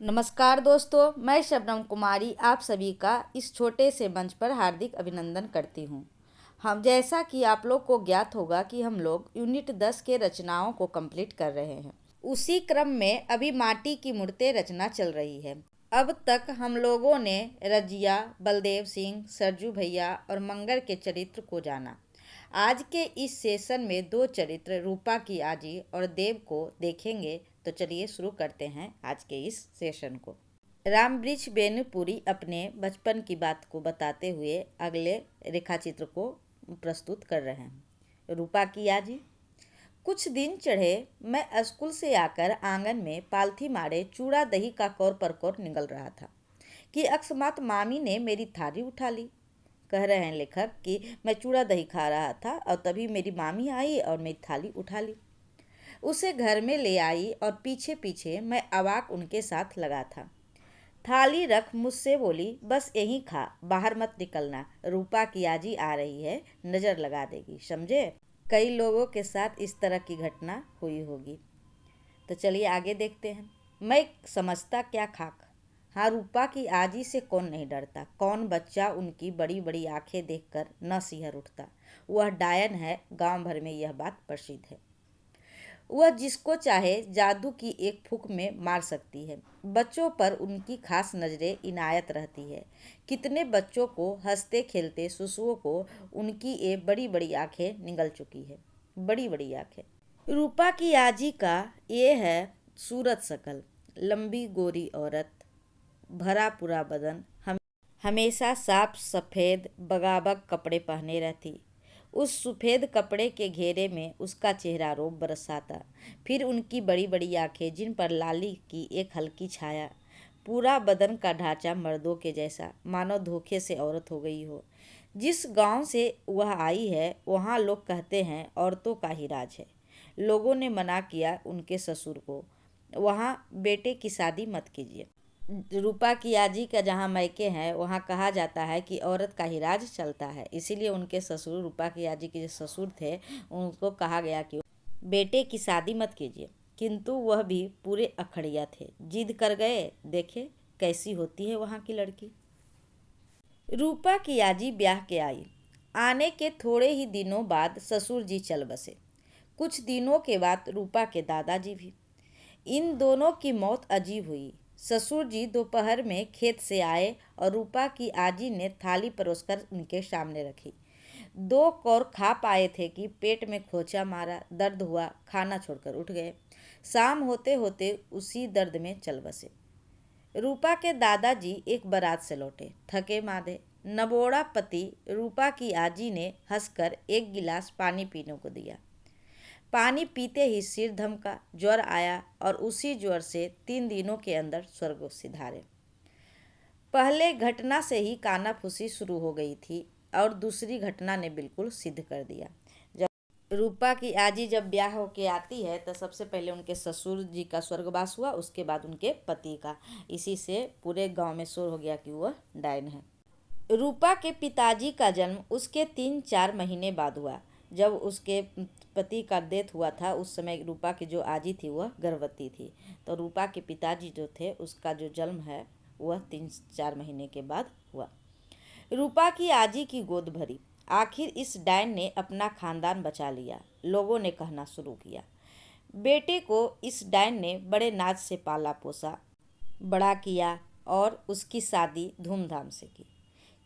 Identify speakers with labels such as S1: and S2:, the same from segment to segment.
S1: नमस्कार दोस्तों, मैं शबनम कुमारी आप सभी का इस छोटे से मंच पर हार्दिक अभिनंदन करती हूँ। हम जैसा कि आप लोग को ज्ञात होगा कि हम लोग यूनिट 10 के रचनाओं को कंप्लीट कर रहे हैं। उसी क्रम में अभी माटी की मूर्तें रचना चल रही है। अब तक हम लोगों ने रजिया, बलदेव सिंह, सरजू भैया और मंगर के चरित्र को जाना। आज के इस सेशन में दो चरित्र रूपा की आजी और देव को देखेंगे। तो चलिए शुरू करते हैं आज के इस सेशन को। रामवृक्ष बेनीपुरी अपने बचपन की बात को बताते हुए अगले रेखाचित्र को प्रस्तुत कर रहे हैं। रूपा की आजी। कुछ दिन चढ़े मैं स्कूल से आकर आंगन में पालथी मारे चूड़ा दही का कौर पर कौर निगल रहा था कि अकस्मात मामी ने मेरी थाली उठा ली। कह रहे हैं लेखक कि मैं चूड़ा दही खा रहा था और तभी मेरी मामी आई और मेरी थाली उठा ली। उसे घर में ले आई और पीछे पीछे मैं अवाक उनके साथ लगा था। थाली रख मुझसे बोली, बस यहीं खा, बाहर मत निकलना, रूपा की आजी आ रही है, नज़र लगा देगी, समझे। कई लोगों के साथ इस तरह की घटना हुई होगी। तो चलिए आगे देखते हैं। मैं समझता क्या खाक। हाँ, रूपा की आजी से कौन नहीं डरता। कौन बच्चा उनकी बड़ी बड़ी आंखें देखकर न सिहर उठता। वह डायन है, गांव भर में यह बात प्रसिद्ध है। वह जिसको चाहे जादू की एक फूंक में मार सकती है। बच्चों पर उनकी खास नज़रें इनायत रहती है। कितने बच्चों को हंसते खेलते शिशुओं को उनकी ये बड़ी बड़ी आंखें निगल चुकी है। बड़ी बड़ी आंखें। रूपा की आजी का ये है सूरत शकल। लंबी गोरी औरत, भरा पूरा बदन, हमेशा साफ सफ़ेद बगाबग कपड़े पहने रहती। उस सफ़ेद कपड़े के घेरे में उसका चेहरा रोब बरसाता। फिर उनकी बड़ी बड़ी आंखें, जिन पर लाली की एक हल्की छाया। पूरा बदन का ढांचा मर्दों के जैसा, मानो धोखे से औरत हो गई हो। जिस गांव से वह आई है वहाँ लोग कहते हैं औरतों का ही राज है। लोगों ने मना किया उनके ससुर को, वहाँ बेटे की शादी मत कीजिए। रूपा की आजी का जहाँ मायके हैं वहाँ कहा जाता है कि औरत का ही राज चलता है। इसीलिए उनके ससुर, रूपा की आजी के जो ससुर थे, उनको कहा गया कि बेटे की शादी मत कीजिए। किंतु वह भी पूरे अखड़िया थे, जिद कर गए। देखे कैसी होती है वहाँ की लड़की। रूपा की आजी ब्याह के आई। आने के थोड़े ही दिनों बाद ससुर जी चल बसे। कुछ दिनों के बाद रूपा के दादाजी भी। इन दोनों की मौत अजीब हुई। ससुर जी दोपहर में खेत से आए और रूपा की आजी ने थाली परोसकर उनके सामने रखी। दो कौर खा पाए थे कि पेट में खोचा मारा, दर्द हुआ, खाना छोड़कर उठ गए। शाम होते होते उसी दर्द में चल बसे। रूपा के दादाजी एक बारात से लौटे, थके मादे। नबोड़ा पति रूपा की आजी ने हंसकर एक गिलास पानी पीने को दिया। पानी पीते ही सिर धमका, ज्वर आया और उसी ज्वर से 3 दिनों के अंदर स्वर्ग सिधारे। पहले घटना से ही कानाफूसी शुरू हो गई थी और दूसरी घटना ने बिल्कुल सिद्ध कर दिया। जब रूपा की आजी जब ब्याह होके आती है तो सबसे पहले उनके ससुर जी का स्वर्गवास हुआ, उसके बाद उनके पति का। इसी से पूरे गांव में शोर हो गया कि वह डायन है। रूपा के पिताजी का जन्म उसके 3-4 महीने बाद हुआ। जब उसके पति का डेथ हुआ था उस समय रूपा की जो आजी थी वह गर्भवती थी। तो रूपा के पिताजी जो थे उसका जो जन्म है वह 3-4 महीने के बाद हुआ। रूपा की आजी की गोद भरी। आखिर इस डायन ने अपना खानदान बचा लिया। लोगों ने कहना शुरू किया। बेटे को इस डायन ने बड़े नाज से पाला पोसा, बड़ा किया और उसकी शादी धूमधाम से की।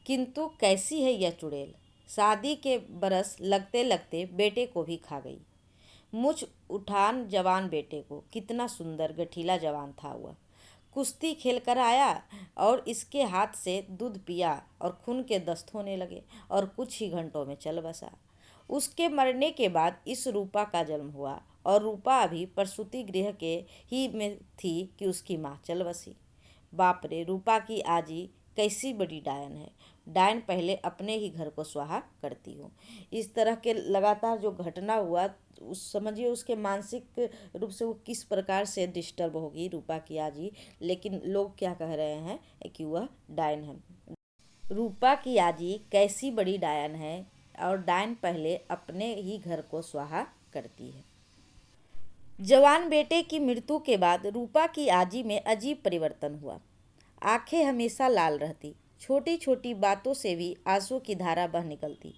S1: किंतु कैसी है यह चुड़ैल। शादी के बरस लगते लगते बेटे को भी खा गई। मुझ उठान जवान बेटे को, कितना सुंदर गठीला जवान था वह। कुश्ती खेल कर आया और इसके हाथ से दूध पिया और खून के दस्त होने लगे और कुछ ही घंटों में चल बसा। उसके मरने के बाद इस रूपा का जन्म हुआ और रूपा अभी प्रसूति गृह के ही में थी कि उसकी माँ चल बसी। बाप रे, रूपा की आजी कैसी बड़ी डायन है। डायन पहले अपने ही घर को स्वाहा करती हो। इस तरह के लगातार जो घटना हुआ उस समझिए उसके मानसिक रूप से वो किस प्रकार से डिस्टर्ब होगी रूपा की आजी। लेकिन लोग क्या कह रहे हैं कि वह डायन है। रूपा की आजी कैसी बड़ी डायन है और डायन पहले अपने ही घर को स्वाहा करती है। जवान बेटे की मृत्यु के बाद रूपा की आजी में अजीब परिवर्तन हुआ। आंखें हमेशा लाल रहती, छोटी छोटी बातों से भी आंसू की धारा बह निकलती,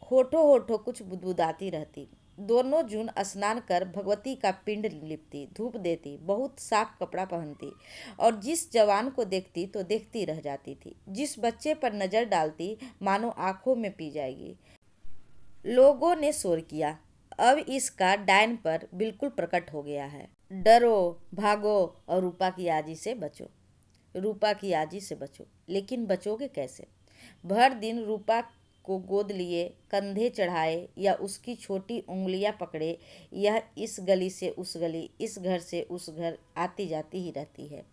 S1: होठों होठों कुछ बुदबुदाती रहती। दोनों जून स्नान कर भगवती का पिंड लिपती, धूप देती, बहुत साफ कपड़ा पहनती और जिस जवान को देखती तो देखती रह जाती थी। जिस बच्चे पर नजर डालती मानो आंखों में पी जाएगी। लोगों ने शोर किया, अब इसका डायन पर बिल्कुल प्रकट हो गया है। डरो, भागो और रूपा की आजी से बचो। रूपा की आजी से बचो, लेकिन बचोगे कैसे? भर दिन रूपा को गोद लिए, कंधे चढ़ाए या उसकी छोटी उंगलियां पकड़े, यह इस गली से उस गली, इस घर से उस घर आती जाती ही रहती है।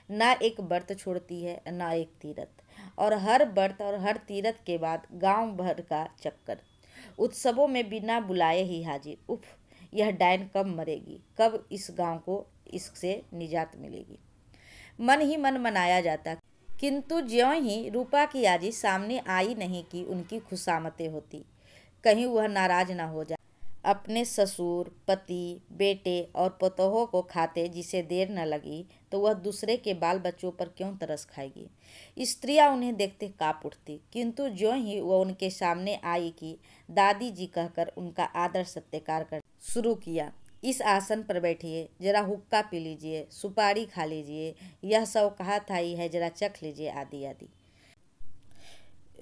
S1: ना एक व्रत छोड़ती है, ना एक तीरथ, और हर व्रत और हर तीरथ के बाद गांव भर का चक्कर, उत्सवों में बिना बुलाए ही हाजिर। उफ, यह डायन कब मरेगी, कब इस गांव को इससे निजात मिलेगी। मन ही मन मनाया जाता, किंतु ज्यों ही रूपा की आजी सामने आई नहीं कि उनकी खुशामतें होती, कहीं वह नाराज ना हो जाए। अपने ससुर, पति, बेटे और पतोहों को खाते जिसे देर न लगी तो वह दूसरे के बाल बच्चों पर क्यों तरस खाएगी। स्त्रियां उन्हें देखते कांप उठती, किंतु ज्यों ही वह उनके सामने आई कि दादी जी कहकर उनका आदर सत्कार कर शुरू किया। इस आसन पर बैठिए, जरा हुक्का पी लीजिए, सुपारी खा लीजिए, यह सब कहा था ही है, जरा चख लीजिए, आदि आदि।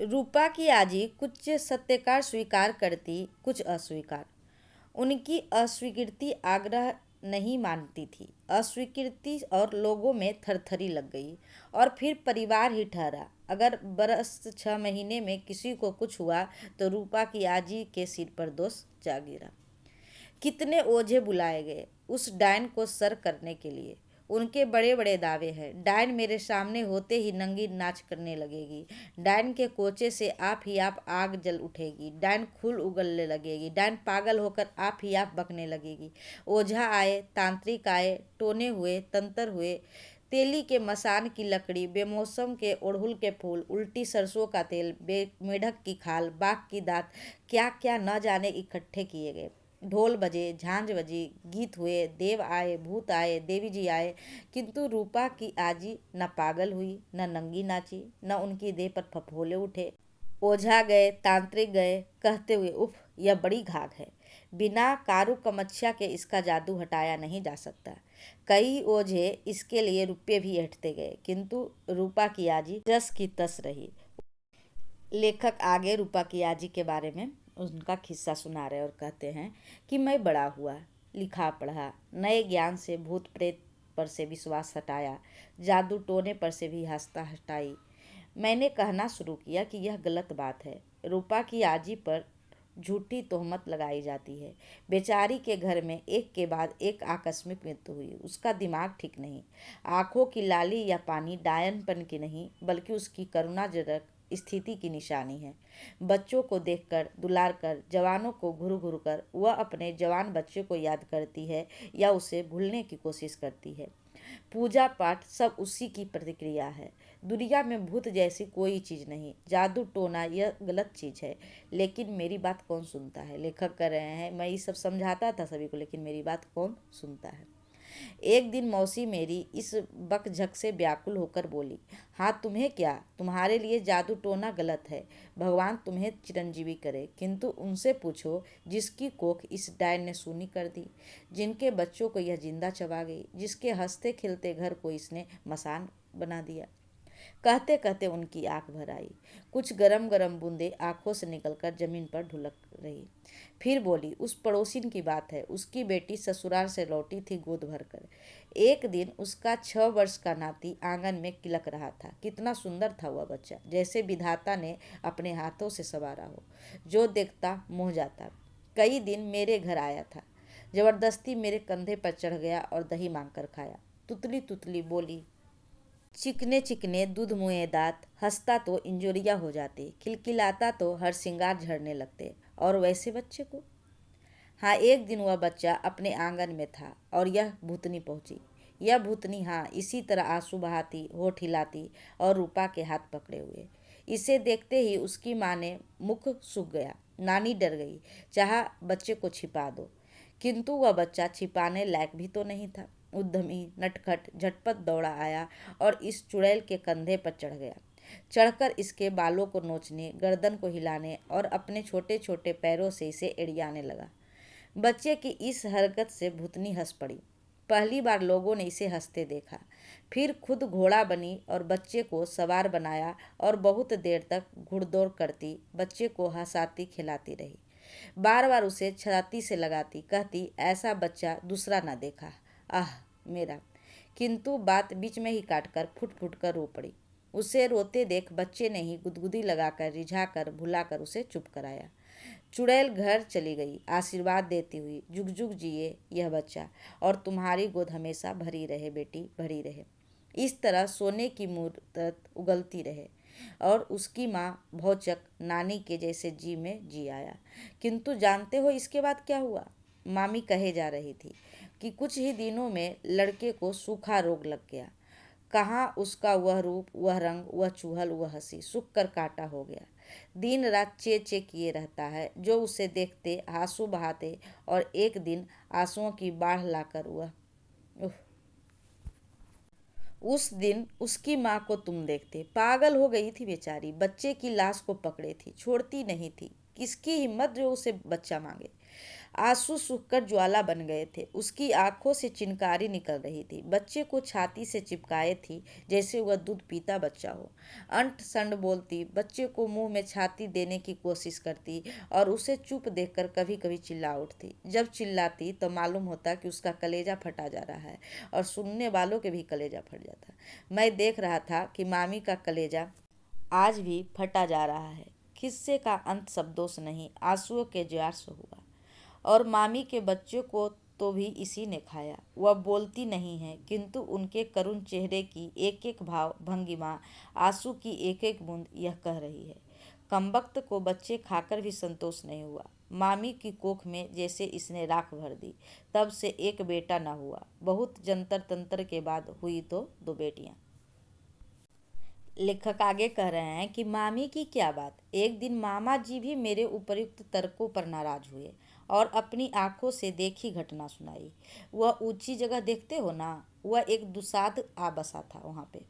S1: रूपा की आजी कुछ सत्कार स्वीकार करती, कुछ अस्वीकार। उनकी अस्वीकृति आग्रह नहीं मानती थी, अस्वीकृति और लोगों में थरथरी लग गई और फिर परिवार ही ठहरा। अगर बरस 6 महीने में किसी को कुछ हुआ तो रूपा की आजी के सिर पर दोष जा गिरा। कितने ओझे बुलाए गए उस डायन को सर करने के लिए। उनके बड़े बड़े दावे हैं, डायन मेरे सामने होते ही नंगी नाच करने लगेगी, डायन के कोचे से आप ही आप आग जल उठेगी, डायन खून उगलने लगेगी, डायन पागल होकर आप ही आप बकने लगेगी। ओझा आए, तांत्रिक आए, टोने हुए, तंत्र हुए, तेली के मसान की लकड़ी, बेमौसम के अड़हुल के फूल, उल्टी सरसों का तेल, मेढक की खाल, बाघ की दांत, क्या क्या न जाने इकट्ठे किए गए। ढोल बजे, झांझ बजी, गीत हुए, देव आए, भूत आए, देवी जी आए, किंतु रूपा की आजी न पागल हुई, न नंगी नाची, न उनकी देह पर फफोले उठे। ओझा गए, तांत्रिक गए, कहते हुए उफ, यह बड़ी घाघ है, बिना कारू कमच्छा के इसका जादू हटाया नहीं जा सकता। कई ओझे इसके लिए रुपये भी ऐंठते गए, किंतु रूपा की आजी जस की तस रही। लेखक आगे रूपा की आजी के बारे में उनका किस्सा सुना रहे और कहते हैं कि मैं बड़ा हुआ, लिखा पढ़ा, नए ज्ञान से भूत प्रेत पर से विश्वास हटाया, जादू टोने पर से भी आस्था हटाई। मैंने कहना शुरू किया कि यह गलत बात है। रूपा की आजी पर झूठी तोहमत लगाई जाती है। बेचारी के घर में एक के बाद एक आकस्मिक मृत्यु हुई। उसका दिमाग ठीक नहीं, आंखों की लाली या पानी डायनपन की नहीं बल्कि उसकी करुणाजनक स्थिति की निशानी है। बच्चों को देखकर, दुलार कर, जवानों को घूर घूर कर वह अपने जवान बच्चे को याद करती है या उसे भूलने की कोशिश करती है। पूजा पाठ सब उसी की प्रतिक्रिया है। दुनिया में भूत जैसी कोई चीज़ नहीं, जादू टोना यह गलत चीज़ है, लेकिन मेरी बात कौन सुनता है। लेखक कर रहे हैं, मैं ये सब समझाता था सभी को, लेकिन मेरी बात कौन सुनता है। एक दिन मौसी मेरी इस बकझक से व्याकुल होकर बोली, हाँ तुम्हें क्या, तुम्हारे लिए जादू टोना गलत है, भगवान तुम्हें चिरंजीवी करे, किंतु उनसे पूछो जिसकी कोख इस डायन ने सूनी कर दी, जिनके बच्चों को यह जिंदा चबा गई, जिसके हंसते खिलते घर को इसने मसान बना दिया। कहते कहते उनकी आंख भर आई, कुछ गरम गरम बूंदें आंखों से निकलकर जमीन पर ढुलक रही। फिर बोली, उस पड़ोसिन की बात है, उसकी बेटी ससुराल से लौटी थी गोद भरकर। एक दिन उसका 6 वर्ष का नाती आंगन में किलक रहा था। कितना सुंदर था वह बच्चा, जैसे विधाता ने अपने हाथों से संवारा हो, जो देखता मोह जाता। कई दिन मेरे घर आया था, जबरदस्ती मेरे कंधे पर चढ़ गया और दही मांग कर खाया। तुतली तुतली बोली, चिकने चिकने दूध मुँहे दांत, हंसता तो इंजोरिया हो जाते, खिलखिलाता तो हर श्रृंगार झड़ने लगते, और वैसे बच्चे को। हाँ, एक दिन वह बच्चा अपने आंगन में था और यह भूतनी पहुंची। यह भूतनी, हाँ, इसी तरह आंसू बहाती, होठ हिलाती और रूपा के हाथ पकड़े हुए। इसे देखते ही उसकी माँ ने मुख सूख गया। नानी डर गई, चाहा बच्चे को छिपा दो, किंतु वह बच्चा छिपाने लायक भी तो नहीं था। उद्यमी नटखट झटपट दौड़ा आया और इस चुड़ैल के कंधे पर चढ़ गया। चढ़कर इसके बालों को नोचने, गर्दन को हिलाने और अपने छोटे छोटे पैरों से इसे एड़ियाने लगा। बच्चे की इस हरकत से भूतनी हंस पड़ी। पहली बार लोगों ने इसे हंसते देखा। फिर खुद घोड़ा बनी और बच्चे को सवार बनाया और बहुत देर तक घुड़दौड़ करती बच्चे को हंसाती खिलाती रही। बार बार उसे छाती से लगाती, कहती, ऐसा बच्चा दूसरा न देखा, आह मेरा। किंतु बात बीच में ही काटकर फुट फुट कर रो पड़ी। उसे रोते देख बच्चे ने ही गुदगुदी लगाकर, रिझाकर, भुलाकर उसे चुप कराया। चुड़ैल घर चली गई, आशीर्वाद देती हुई, जुग जुग जिए यह बच्चा और तुम्हारी गोद हमेशा भरी रहे बेटी, भरी रहे। इस तरह सोने की मूरत उगलती रहे और उसकी माँ भौचक नानी के जैसे जी में जी आया। किंतु जानते हो इसके बाद क्या हुआ? मामी कहे जा रही थी कि कुछ ही दिनों में लड़के को सूखा रोग लग गया। कहाँ उसका वह रूप, वह रंग, वह चूहल, वह हंसी सूख कर काटा हो गया। दिन रात चे चे किए रहता है। जो उसे देखते आंसू बहाते और एक दिन आंसुओं की बाढ़ लाकर वह उह, उस दिन उसकी माँ को तुम देखते, पागल हो गई थी बेचारी। बच्चे की लाश को पकड़े थी, छोड़ती नहीं थी। किसकी हिम्मत जो उसे बच्चा मांगे। आंसू सूखकर ज्वाला बन गए थे। उसकी आंखों से चिनकारी निकल रही थी। बच्चे को छाती से चिपकाए थी जैसे वह दूध पीता बच्चा हो। अंट संड बोलती, बच्चे को मुंह में छाती देने की कोशिश करती और उसे चुप देखकर कभी कभी चिल्ला उठती। जब चिल्लाती तो मालूम होता कि उसका कलेजा फटा जा रहा है और सुनने वालों के भी कलेजा फट जाता। मैं देख रहा था कि मामी का कलेजा आज भी फटा जा रहा है। किस्से का अंत शब्दों से नहीं, आंसुओं के जार से हुआ। और मामी के बच्चे को तो भी इसी ने खाया। वह बोलती नहीं है, किंतु उनके करुण चेहरे की एक एक भाव भंगिमा, आंसू की एक एक बूंद यह कह रही है। कमबख्त को बच्चे खाकर भी संतोष नहीं हुआ। मामी की कोख में जैसे इसने राख भर दी। तब से एक बेटा न हुआ। बहुत जंतर तंत्र के बाद हुई तो 2 बेटियां। लेखक आगे कह रहे हैं कि मामी की क्या बात, एक दिन मामा जी भी मेरे उपयुक्त तर्कों पर नाराज हुए और अपनी आंखों से देखी घटना सुनाई। वह ऊंची जगह देखते हो ना, वह एक दुसाध आ बसा था वहाँ पे।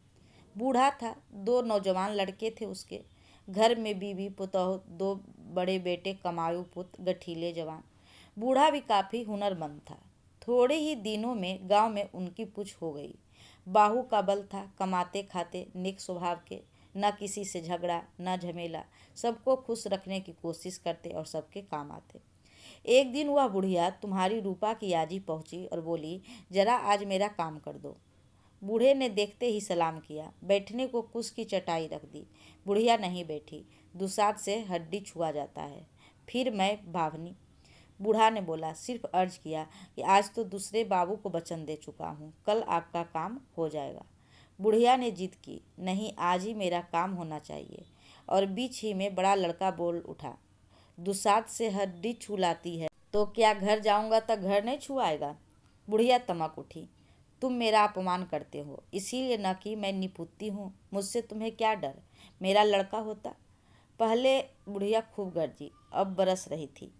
S1: बूढ़ा था, 2 नौजवान लड़के थे उसके। घर में बीवी पुतौह, 2 बड़े बेटे कमायु पुत्र, गठीले जवान। बूढ़ा भी काफ़ी हुनरमंद था। थोड़े ही दिनों में गांव में उनकी पूछ हो गई। बाहू का बल था, कमाते खाते, नेक स्वभाव के, न किसी से झगड़ा न झमेला, सबको खुश रखने की कोशिश करते और सबके काम आते। एक दिन वह बुढ़िया तुम्हारी रूपा की आजी पहुंची और बोली, जरा आज मेरा काम कर दो। बूढ़े ने देखते ही सलाम किया, बैठने को कुश की चटाई रख दी। बुढ़िया नहीं बैठी, दुसाध से हड्डी छुआ जाता है। फिर मैं भावनी। बूढ़ा ने बोला, सिर्फ अर्ज किया कि आज तो दूसरे बाबू को वचन दे चुका हूँ, कल आपका काम हो जाएगा। बुढ़िया ने जिद की, नहीं आज ही मेरा काम होना चाहिए। और बीच ही में बड़ा लड़का बोल उठा, दुसाध से हड्डी छू लाती है तो क्या घर जाऊंगा तो घर नहीं छुआएगा। बुढ़िया तमक उठी, तुम मेरा अपमान करते हो, इसीलिए न कि मैं निपुत्ती हूँ, मुझसे तुम्हें क्या डर, मेरा लड़का होता। पहले बुढ़िया खूब गरजी, अब बरस रही थी।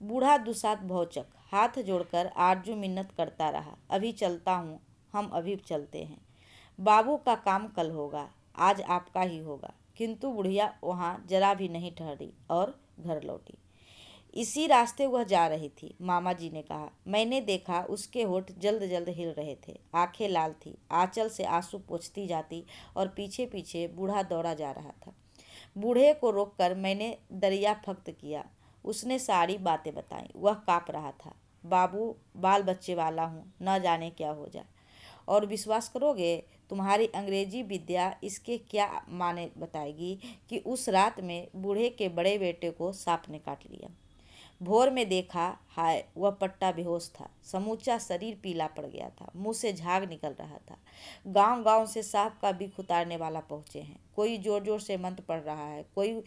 S1: बूढ़ा दुसाध भौचक हाथ जोड़कर आरजू मिन्नत करता रहा, अभी चलता हूँ, हम अभी चलते हैं। बाबू का काम कल होगा, आज आपका ही होगा। किंतु बुढ़िया वहाँ जरा भी नहीं ठहरी और घर लौटी। इसी रास्ते वह जा रही थी। मामा जी ने कहा, मैंने देखा उसके होठ जल्द जल्द हिल रहे थे, आंखें लाल थी, आंचल से आंसू पोंछती जाती और पीछे पीछे बूढ़ा दौड़ा जा रहा था। बूढ़े को रोककर मैंने दरियाफक्त किया। उसने सारी बातें बताई। वह काँप रहा था। बाबू, बाल बच्चे वाला हूँ, न जाने क्या हो जाए। और विश्वास करोगे, तुम्हारी अंग्रेजी विद्या इसके क्या माने बताएगी कि उस रात में बूढ़े के बड़े बेटे को सांप ने काट लिया। भोर में देखा, हाय वह पट्टा बेहोश था, समूचा शरीर पीला पड़ गया था, मुंह से झाग निकल रहा था। गांव गांव से सांप का बिख उतारने वाला पहुंचे हैं। कोई जोर जोर से मंत्र पढ़ रहा है, कोई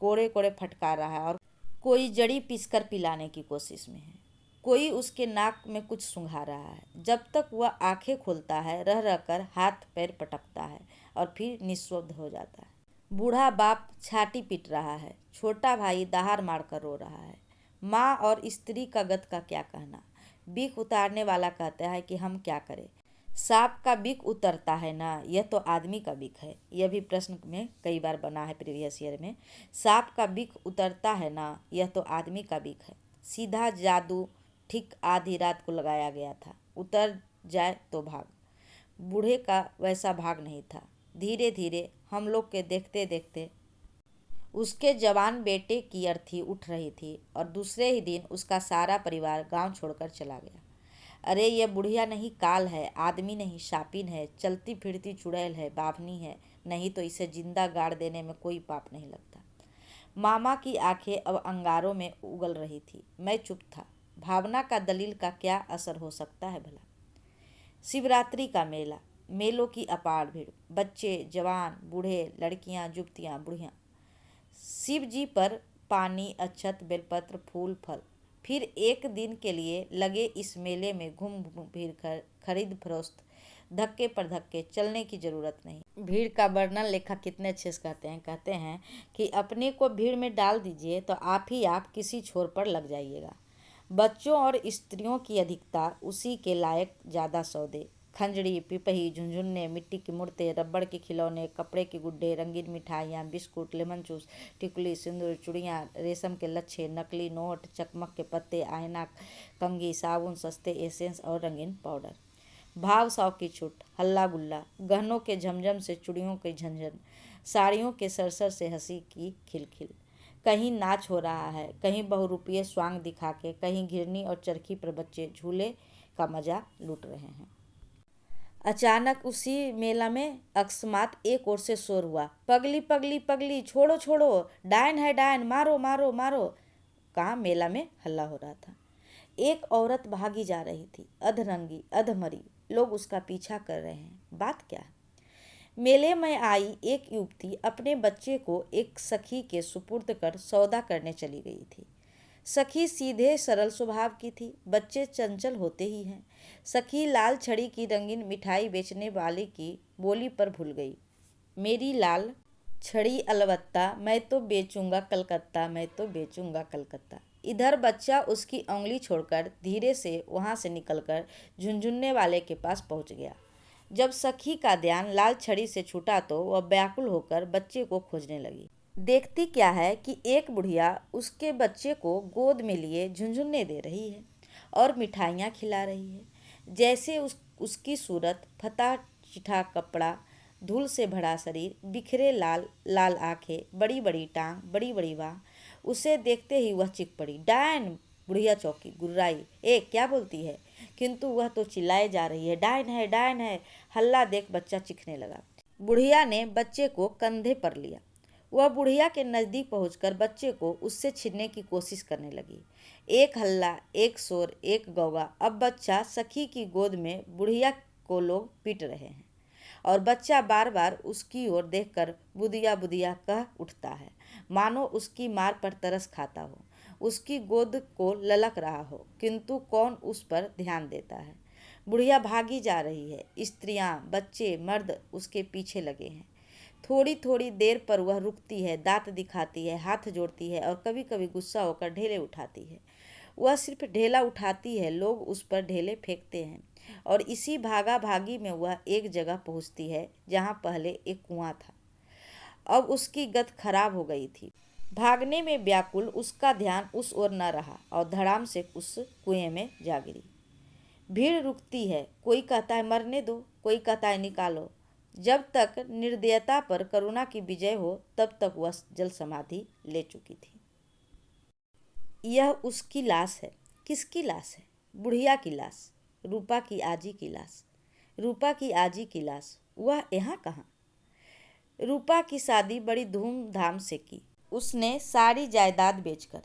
S1: कोड़े कोड़े फटकार रहा है और कोई जड़ी पीसकर पिलाने की कोशिश में है। कोई उसके नाक में कुछ सूंघा रहा है। जब तक वह आंखें खोलता है, रह रहकर हाथ पैर पटकता है और फिर निःशब्द हो जाता है। बूढ़ा बाप छाती पीट रहा है, छोटा भाई दहाड़ मारकर रो रहा है। माँ और स्त्री का गत का क्या कहना। बीख उतारने वाला कहता है कि हम क्या करें। सांप का बीख उतरता है ना, यह तो आदमी का बीख है। यह भी प्रश्न में कई बार बना है प्रीवियस ईयर में। सांप का बीख उतरता है ना, यह तो आदमी का बीख है। सीधा जादू ठीक आधी रात को लगाया गया था। उतर जाए तो भाग। बूढ़े का वैसा भाग नहीं था। धीरे धीरे हम लोग के देखते देखते उसके जवान बेटे की अर्थी उठ रही थी और दूसरे ही दिन उसका सारा परिवार गांव छोड़कर चला गया। अरे ये बुढ़िया नहीं काल है, आदमी नहीं शापिन है, चलती फिरती चुड़ैल है, बाभनी है, नहीं तो इसे जिंदा गाड़ देने में कोई पाप नहीं लगता। मामा की आंखें अब अंगारों में उगल रही थी। मैं चुप था। भावना का दलील का क्या असर हो सकता है भला। शिवरात्रि का मेला, मेलों की अपार भीड़, बच्चे जवान बूढ़े, लड़कियां जुबतियां बुढ़ियां। शिव जी पर पानी अक्षत बेलपत्र फूल फल। फिर एक दिन के लिए लगे इस मेले में घूम फिर कर खरीद फरोख्त, धक्के पर धक्के, चलने की जरूरत नहीं। भीड़ का वर्णन लेखक कितने अच्छे से कहते हैं कि अपने को भीड़ में डाल दीजिए तो आप ही आप किसी छोर पर लग जाइएगा। बच्चों और स्त्रियों की अधिकता उसी के लायक ज़्यादा सौदे, खंजड़ी पिपही झुंझुन्ने, मिट्टी की मूर्तें, रबड़ के खिलौने, कपड़े के गुड्डे, रंगीन मिठाइयाँ, बिस्कुट, लेमन जूस, टिकुली, सिंदूर, चूड़ियाँ, रेशम के लच्छे, नकली नोट, चकमक के पत्ते, आईना, कंघी, साबुन, सस्ते एसेंस और रंगीन पाउडर। भाव साव की छूट, हल्ला गुल्ला, गहनों के झमझम से चूड़ियों की झंझन, साड़ियों के सरसर से हंसी की खिलखिल। कहीं नाच हो रहा है, कहीं बहुरूपीय स्वांग दिखा के, कहीं घिरनी और चरखी पर बच्चे झूले का मजा लूट रहे हैं। अचानक उसी मेला में अकस्मात एक ओर से शोर हुआ, पगली पगली पगली, छोड़ो छोड़ो, डायन है डायन, मारो मारो मारो। कहाँ मेला में हल्ला हो रहा था। एक औरत भागी जा रही थी, अधरंगी अधमरी। लोग उसका पीछा कर रहे हैं। बात क्या है। मेले में आई एक युवती अपने बच्चे को एक सखी के सुपुर्द कर सौदा करने चली गई थी। सखी सीधे सरल स्वभाव की थी। बच्चे चंचल होते ही हैं। सखी लाल छड़ी की रंगीन मिठाई बेचने वाले की बोली पर भूल गई। मेरी लाल छड़ी अलबत्ता, मैं तो बेचूंगा कलकत्ता, मैं तो बेचूंगा कलकत्ता। इधर बच्चा उसकी उंगली छोड़कर धीरे से वहां से निकलकर झुनझुनने वाले के पास पहुंच गया। जब सखी का ध्यान लाल छड़ी से छूटा तो वह व्याकुल होकर बच्चे को खोजने लगी। देखती क्या है कि एक बुढ़िया उसके बच्चे को गोद में लिए झुनझुने दे रही है और मिठाइयाँ खिला रही है। जैसे उसकी सूरत, फटा चिठा कपड़ा, धूल से भरा शरीर, बिखरे लाल लाल आंखें, बड़ी बड़ी टांग, बड़ी बड़ी बाह। उसे देखते ही वह चीख पड़ी, डायन। बुढ़िया चौकी, गुर्राई, ए क्या बोलती है। किंतु वह तो चिल्लाए जा रही है, डायन है डायन है। हल्ला देख बच्चा चीखने लगा। बुढ़िया ने बच्चे को कंधे पर लिया। वह बुढ़िया के नज़दीक पहुंचकर बच्चे को उससे छीनने की कोशिश करने लगी। एक हल्ला, एक शोर, एक गौवा। अब बच्चा सखी की गोद में, बुढ़िया को लोग पीट रहे हैं और बच्चा बार बार उसकी ओर देखकर बुदिया बुदिया कह उठता है, मानो उसकी मार पर तरस खाता हो, उसकी गोद को ललक रहा हो। किंतु कौन उस पर ध्यान देता है। बुढ़िया भागी जा रही है। स्त्रियां, बच्चे, मर्द उसके पीछे लगे हैं। थोड़ी थोड़ी देर पर वह रुकती है, दांत दिखाती है, हाथ जोड़ती है और कभी कभी गुस्सा होकर ढेले उठाती है। वह सिर्फ ढेला उठाती है, लोग उस पर ढेले फेंकते हैं और इसी भागा भागी में वह एक जगह पहुंचती है जहां पहले एक कुआं था। अब उसकी गत खराब हो गई थी। भागने में व्याकुल उसका ध्यान उस ओर न रहा और धड़ाम से उस कुएं में जा गिरी। भीड़ रुकती है, कोई कहता है मरने दो, कोई कहता है निकालो। जब तक निर्दयता पर करुणा की विजय हो तब तक वह जल समाधि ले चुकी थी। यह उसकी लाश है। किसकी लाश है। बुढ़िया की लाश, रूपा की आजी की लाश। रूपा की आजी की लाश, वह यहाँ कहाँ। रूपा की शादी बड़ी धूमधाम से की उसने, सारी जायदाद बेचकर।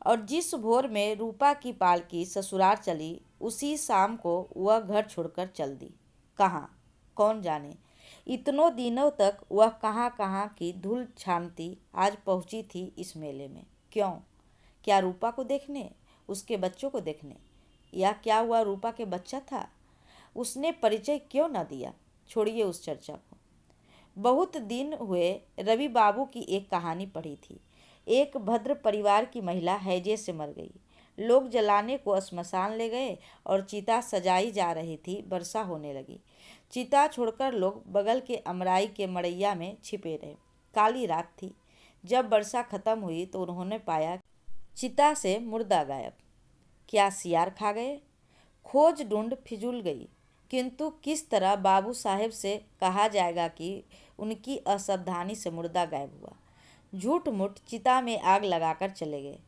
S1: और जिस भोर में रूपा की पालकी ससुराल चली, उसी शाम को वह घर छोड़कर चल दी। कहाँ, कौन जाने। इतनों दिनों तक वह कहाँ कहाँ की धूल छानती आज पहुंची थी इस मेले में। क्यों। क्या रूपा को देखने, उसके बच्चों को देखने। या क्या हुआ रूपा के बच्चा था। उसने परिचय क्यों न दिया। छोड़िए उस चर्चा को। बहुत दिन हुए रवि बाबू की एक कहानी पढ़ी थी। एक भद्र परिवार की महिला हैजे से मर गई। लोग जलाने को श्मशान ले गए और चिता सजाई जा रही थी। वर्षा होने लगी। चिता छोड़कर लोग बगल के अमराई के मड़ैया में छिपे रहे। काली रात थी। जब वर्षा खत्म हुई तो उन्होंने पाया चिता से मुर्दा गायब। क्या सियार खा गए? खोज ढूंढ फिजूल गई, किंतु किस तरह बाबू साहेब से कहा जाएगा कि उनकी असावधानी से मुर्दा गायब हुआ। झूठ मूठ चिता में आग लगाकर चले गए।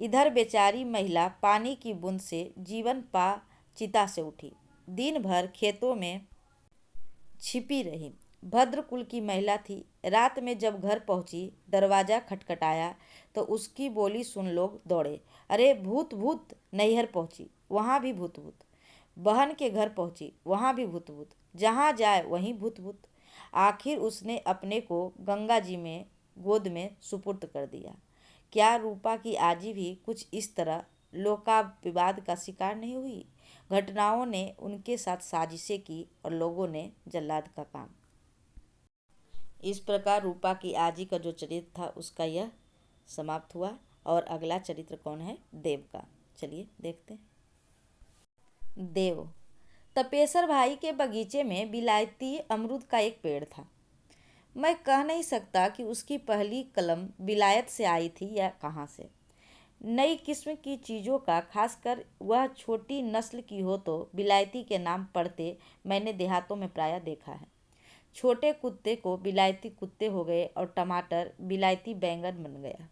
S1: इधर बेचारी महिला पानी की बूंद से जीवन पा चिता से उठी। दिन भर खेतों में छिपी रही। भद्र कुल की महिला थी। रात में जब घर पहुंची, दरवाजा खटखटाया तो उसकी बोली सुन लोग दौड़े। अरे भूत भूत! नैहर पहुंची, वहां भी भूत भूत। बहन के घर पहुंची, वहां भी भूत भूत। जहां जाए वहीं भूत भूत। आखिर उसने अपने को गंगा जी में गोद में सुपुर्द कर दिया। क्या रूपा की आजी भी कुछ इस तरह लोकाविवाद का शिकार नहीं हुई? घटनाओं ने उनके साथ साजिशें की और लोगों ने जल्लाद का काम। इस प्रकार रूपा की आजी का जो चरित्र था उसका यह समाप्त हुआ। और अगला चरित्र कौन है? देव का। चलिए देखते हैं। देव। तपेसर भाई के बगीचे में विलायती अमरूद का एक पेड़ था। मैं कह नहीं सकता कि उसकी पहली कलम विलायत से आई थी या कहाँ से। नई किस्म की चीज़ों का, खासकर वह छोटी नस्ल की हो तो विलायती के नाम पड़ते मैंने देहातों में प्रायः देखा है। छोटे कुत्ते को विलायती कुत्ते हो गए और टमाटर विलायती बैंगन बन गया।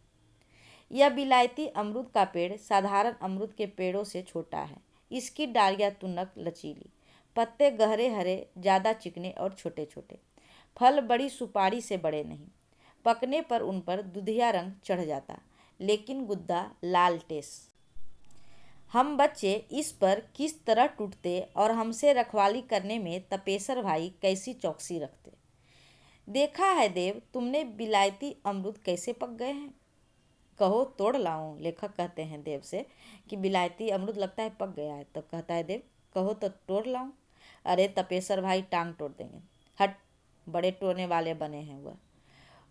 S1: यह विलायती अमरूद का पेड़ साधारण अमरूद के पेड़ों से छोटा है। इसकी डालियाँ तुनक, लचीली, पत्ते गहरे हरे, ज़्यादा चिकने और छोटे छोटे। फल बड़ी सुपारी से बड़े नहीं। पकने पर उन पर दुधिया रंग चढ़ जाता, लेकिन गुद्दा लाल टेस। हम बच्चे इस पर किस तरह टूटते और हमसे रखवाली करने में तपेसर भाई कैसी चौकसी रखते। देखा है देव, तुमने विलायती अमरूद कैसे पक गए हैं? कहो तोड़ लाऊं? लेखक कहते हैं देव से कि विलायती अमरूद लगता है पक गया है। तो कहता है देव, कहो तो तोड़ लाऊं? अरे तपेसर भाई टांग तोड़ देंगे। हट, बड़े टोने वाले बने हैं।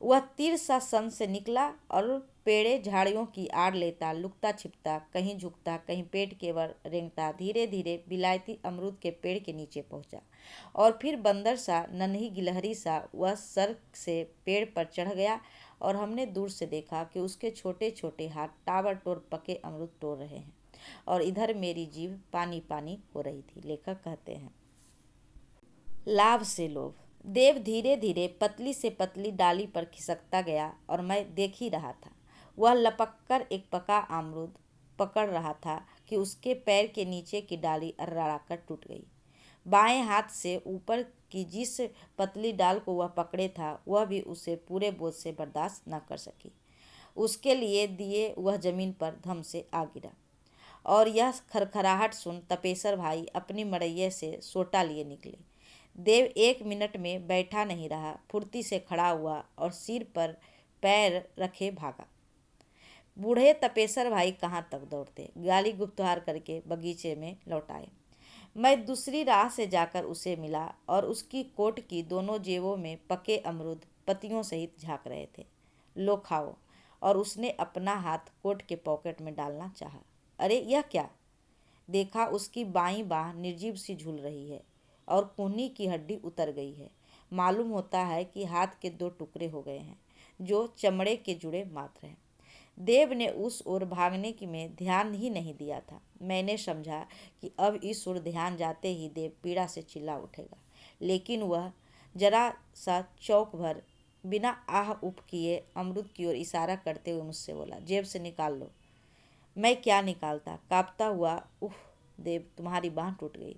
S1: वह तीर सा सन से निकला और पेड़े झाड़ियों की आड़ लेता, लुकता छिपता, कहीं झुकता, कहीं पेट के बल रेंगता, धीरे धीरे विलायती अमरूद के पेड़ के नीचे पहुंचा। और फिर बंदर सा, नन्ही गिलहरी सा वह सर से पेड़ पर चढ़ गया और हमने दूर से देखा कि उसके छोटे छोटे हाथ ताबड़तोड़ पके अमरूद तोड़ रहे हैं और इधर मेरी जीभ पानी पानी हो रही थी। लेखक कहते हैं लाभ से लोभ। देव धीरे धीरे पतली से पतली डाली पर खिसकता गया और मैं देख ही रहा था। वह लपककर एक पका अमरूद पकड़ रहा था कि उसके पैर के नीचे की डाली अर्राकर टूट गई। बाएं हाथ से ऊपर की जिस पतली डाल को वह पकड़े था, वह भी उसे पूरे बोझ से बर्दाश्त न कर सकी। उसके लिए दिए वह जमीन पर धम से आ गिरा। और यह खरखराहट सुन तपेसर भाई अपनी मड़ैये से सोटा लिए निकले। देव 1 मिनट में बैठा नहीं रहा, फुर्ती से खड़ा हुआ और सिर पर पैर रखे भागा। बूढ़े तपेसर भाई कहाँ तक दौड़ते, गाली गुप्तहार करके बगीचे में लौट आए। मैं दूसरी राह से जाकर उसे मिला और उसकी कोट की दोनों जेबों में पके अमरूद पत्तियों सहित झाँक रहे थे। लो खाओ। और उसने अपना हाथ कोट के पॉकेट में डालना चाहा। अरे यह क्या? देखा, उसकी बाईं बाँह निर्जीव सी झूल रही है और कूहनी की हड्डी उतर गई है। मालूम होता है कि हाथ के 2 टुकड़े हो गए हैं, जो चमड़े के जुड़े मात्र हैं। देव ने उस ओर भागने की में ध्यान ही नहीं दिया था। मैंने समझा कि अब इस ओर ध्यान जाते ही देव पीड़ा से चिल्ला उठेगा, लेकिन वह जरा सा चौक भर बिना आह उफ किए अमरूद की ओर इशारा करते हुए मुझसे बोला, जेब से निकाल लो। मैं क्या निकालता? कांपता हुआ, उफ देव, तुम्हारी बाँह टूट गई,